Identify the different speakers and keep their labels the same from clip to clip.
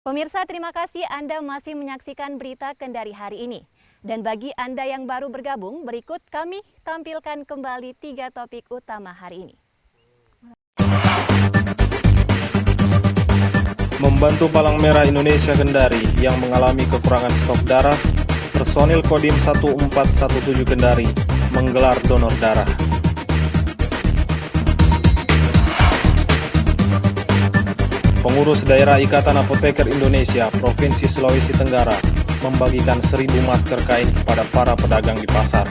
Speaker 1: Pemirsa, terima kasih Anda masih menyaksikan berita Kendari hari ini. Dan bagi Anda yang baru bergabung, berikut kami tampilkan kembali 3 topik utama hari ini.
Speaker 2: Membantu Palang Merah Indonesia Kendari yang mengalami kekurangan stok darah, personil Kodim 1417 Kendari menggelar donor darah. Pengurus Daerah Ikatan Apoteker Indonesia Provinsi Sulawesi Tenggara membagikan 1.000 masker kain kepada para pedagang di pasar.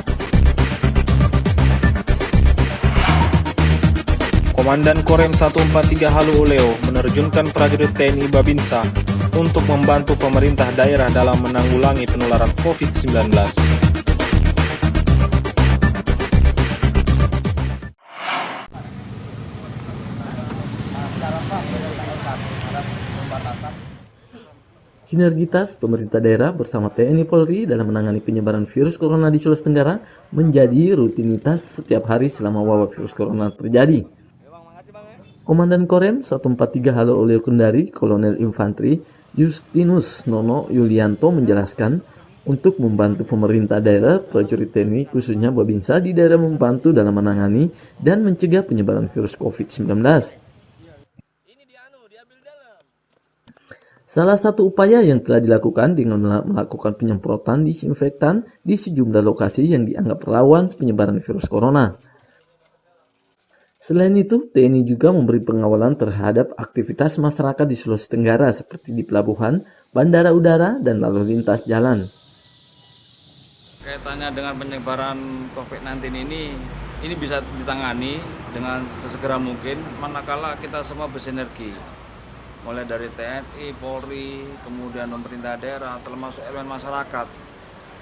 Speaker 2: Komandan Korem 143 Halu Oleo menerjunkan prajurit TNI Babinsa untuk membantu pemerintah daerah dalam menanggulangi penularan COVID-19.
Speaker 3: Sinergitas pemerintah daerah bersama TNI Polri dalam menangani penyebaran virus corona di Sulawesi Tenggara menjadi rutinitas setiap hari selama wabah virus corona terjadi. Komandan Korem 143 Halu Oleo Kendari, Kolonel Infantri Justinus Nono Yulianto menjelaskan untuk membantu pemerintah daerah, prajurit TNI khususnya Babinsa di daerah membantu dalam menangani dan mencegah penyebaran virus COVID-19. Salah satu upaya yang telah dilakukan dengan melakukan penyemprotan disinfektan di sejumlah lokasi yang dianggap rawan penyebaran virus corona. Selain itu, TNI juga memberi pengawalan terhadap aktivitas masyarakat di Sulawesi Tenggara seperti di pelabuhan, bandara udara, dan lalu lintas jalan.
Speaker 4: Kaitannya dengan penyebaran COVID-19 ini bisa ditangani dengan sesegera mungkin manakala kita semua bersinergi. Mulai dari TNI, Polri, kemudian pemerintah daerah, termasuk elemen masyarakat.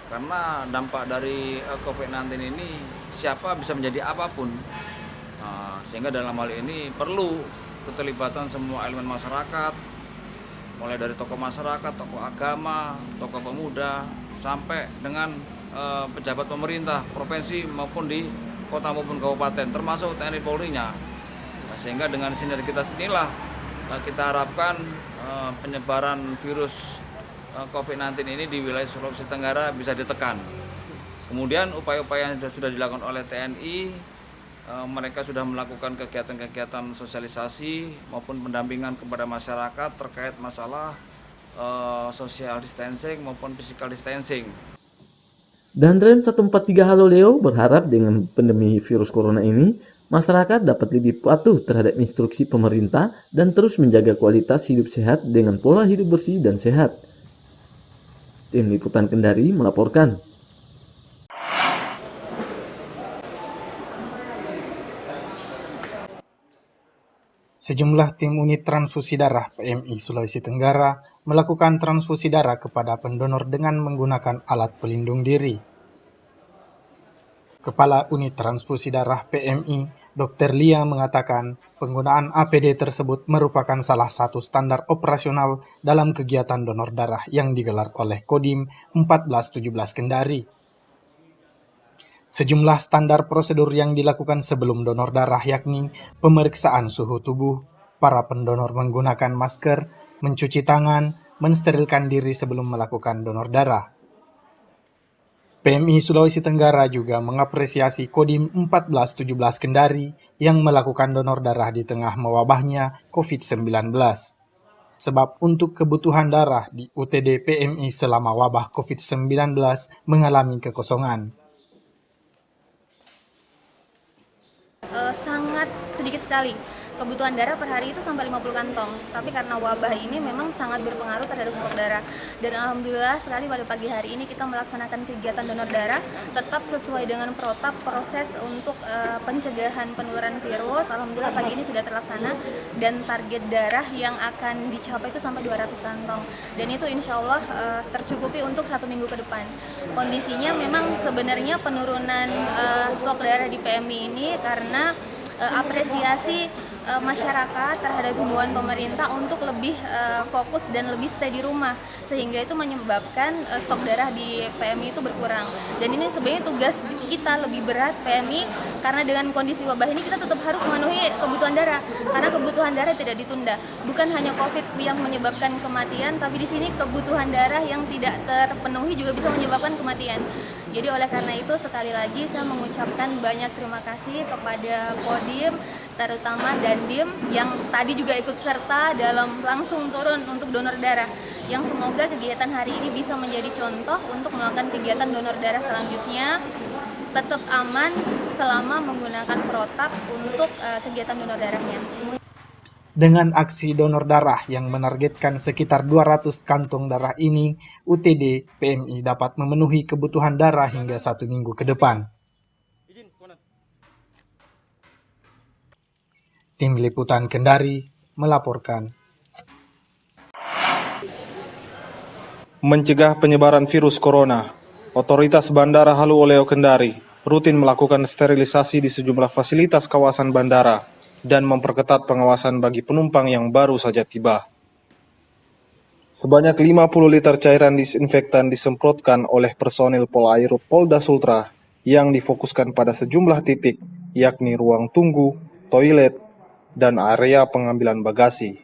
Speaker 4: Karena dampak dari COVID-19 ini siapa bisa menjadi apapun. Sehingga dalam hal ini perlu keterlibatan semua elemen masyarakat, mulai dari tokoh masyarakat, tokoh agama, tokoh pemuda, sampai dengan pejabat pemerintah, provinsi maupun di kota maupun kabupaten, termasuk TNI Polri-nya. Sehingga dengan sinergitas inilah kita harapkan penyebaran virus COVID-19 ini di wilayah Sulawesi Tenggara bisa ditekan. Kemudian upaya-upaya yang sudah dilakukan oleh TNI, mereka sudah melakukan kegiatan-kegiatan sosialisasi maupun pendampingan kepada masyarakat terkait masalah social distancing maupun physical distancing.
Speaker 3: Dandrem 143 Halu Oleo berharap dengan pandemi virus corona ini, masyarakat dapat lebih patuh terhadap instruksi pemerintah dan terus menjaga kualitas hidup sehat dengan pola hidup bersih dan sehat. Tim Liputan Kendari melaporkan.
Speaker 5: Sejumlah tim unit transfusi darah PMI Sulawesi Tenggara melakukan transfusi darah kepada pendonor dengan menggunakan alat pelindung diri. Kepala Unit Transfusi Darah PMI, Dr. Lia mengatakan penggunaan APD tersebut merupakan salah satu standar operasional dalam kegiatan donor darah yang digelar oleh Kodim 1417 Kendari. Sejumlah standar prosedur yang dilakukan sebelum donor darah yakni pemeriksaan suhu tubuh, para pendonor menggunakan masker, mencuci tangan, mensterilkan diri sebelum melakukan donor darah. PMI Sulawesi Tenggara juga mengapresiasi Kodim 1417 Kendari yang melakukan donor darah di tengah mewabahnya COVID-19. Sebab untuk kebutuhan darah di UTD PMI selama wabah COVID-19 mengalami kekosongan.
Speaker 6: Sangat sedikit sekali. Kebutuhan darah per hari itu sampai 50 kantong. Tapi karena wabah ini memang sangat berpengaruh terhadap stok darah. Dan alhamdulillah sekali pada pagi hari ini kita melaksanakan kegiatan donor darah tetap sesuai dengan proses untuk pencegahan penularan virus. Alhamdulillah pagi ini sudah terlaksana dan target darah yang akan dicapai itu sampai 200 kantong. Dan itu insya Allah tercukupi untuk 1 minggu ke depan. Kondisinya memang sebenarnya penurunan stok darah di PMI ini karena apresiasi masyarakat terhadap himbauan pemerintah untuk lebih fokus dan lebih stay di rumah, sehingga itu menyebabkan stok darah di PMI itu berkurang. Dan ini sebenarnya tugas kita lebih berat PMI, karena dengan kondisi wabah ini kita tetap harus memenuhi kebutuhan darah, karena kebutuhan darah tidak ditunda. Bukan hanya COVID yang menyebabkan kematian, tapi di sini kebutuhan darah yang tidak terpenuhi juga bisa menyebabkan kematian. Jadi oleh karena itu sekali lagi saya mengucapkan banyak terima kasih kepada Kodim, terutama Dandim yang tadi juga ikut serta dalam langsung turun untuk donor darah. Yang semoga kegiatan hari ini bisa menjadi contoh untuk melakukan kegiatan donor darah selanjutnya, tetap aman selama menggunakan protap untuk kegiatan donor darahnya.
Speaker 5: Dengan aksi donor darah yang menargetkan sekitar 200 kantong darah ini, UTD PMI dapat memenuhi kebutuhan darah hingga 1 minggu ke depan. Tim Liputan Kendari melaporkan.
Speaker 2: Mencegah penyebaran virus corona, Otoritas Bandara Halu Oleo Kendari rutin melakukan sterilisasi di sejumlah fasilitas kawasan bandara dan memperketat pengawasan bagi penumpang yang baru saja tiba. Sebanyak 50 liter cairan disinfektan disemprotkan oleh personil Polairut Polda Sultra yang difokuskan pada sejumlah titik, yakni ruang tunggu, toilet, dan area pengambilan bagasi.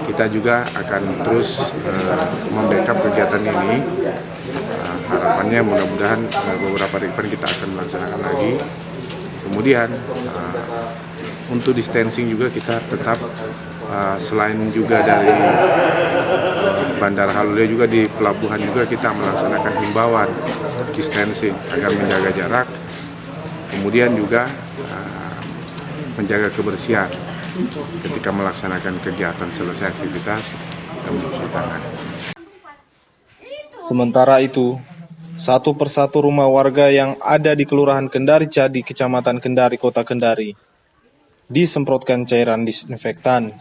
Speaker 7: Kita juga akan terus membackup kegiatan ini. Harapannya mudah-mudahan beberapa hari depan kita akan melaksanakan lagi. Kemudian untuk distancing juga kita tetap selain juga dari Bandara Halu Oleo juga di pelabuhan juga kita melaksanakan himbauan distancing agar menjaga jarak. Kemudian juga menjaga kebersihan ketika melaksanakan kegiatan selesai aktivitas dan mencuci tangan.
Speaker 2: Sementara itu, satu persatu rumah warga yang ada di Kelurahan Kendari Cadi, Kecamatan Kendari, Kota Kendari, disemprotkan cairan disinfektan.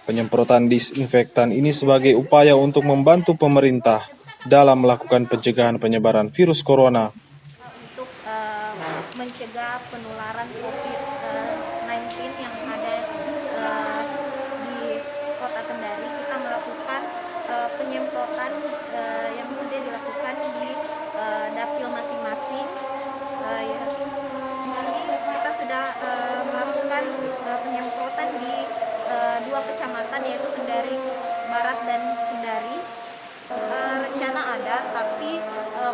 Speaker 2: Penyemprotan disinfektan ini sebagai upaya untuk membantu pemerintah dalam melakukan pencegahan penyebaran virus corona.
Speaker 8: Untuk mencegah penularan COVID-19 yang ada di Kota Kendari, kita melakukan penyemprotan yang sudah dilakukan di dapil masing-masing. Di sini kita sudah melakukan penyemprotan di 2 kecamatan, yaitu Kendari Barat dan Kendari. Rencana ada, tapi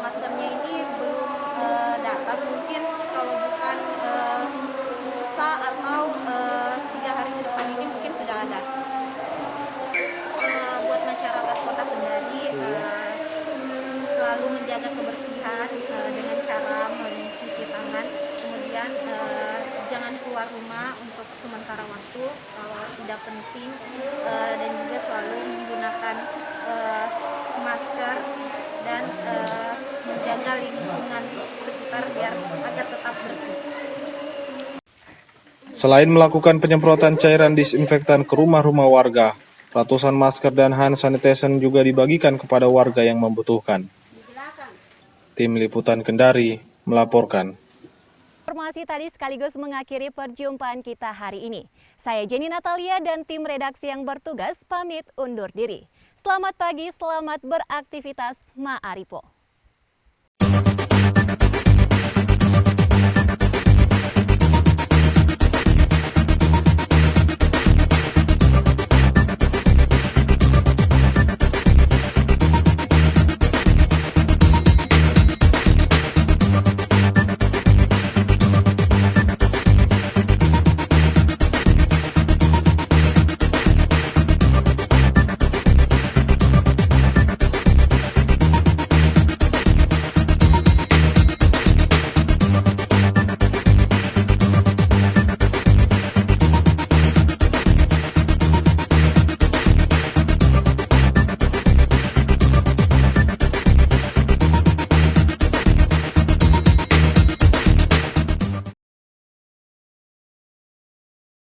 Speaker 8: maskernya ini belum datang. Mungkin kalau bukan lusa atau 3 hari ke depan ini mungkin sudah ada. Buat masyarakat Kota Kendari, selalu menjaga kebersihan dengan cara mencuci tangan, kemudian jangan keluar rumah untuk sementara waktu kalau tidak penting, dan juga selalu menggunakan masker dan menjaga lingkungan sekitar agar tetap bersih.
Speaker 2: Selain melakukan penyemprotan cairan disinfektan ke rumah-rumah warga, ratusan masker dan hand sanitizer juga dibagikan kepada warga yang membutuhkan. Tim Liputan Kendari melaporkan.
Speaker 1: Informasi tadi sekaligus mengakhiri perjumpaan kita hari ini. Saya Jenny Natalia dan tim redaksi yang bertugas pamit undur diri. Selamat pagi, selamat beraktivitas, ma'aripo.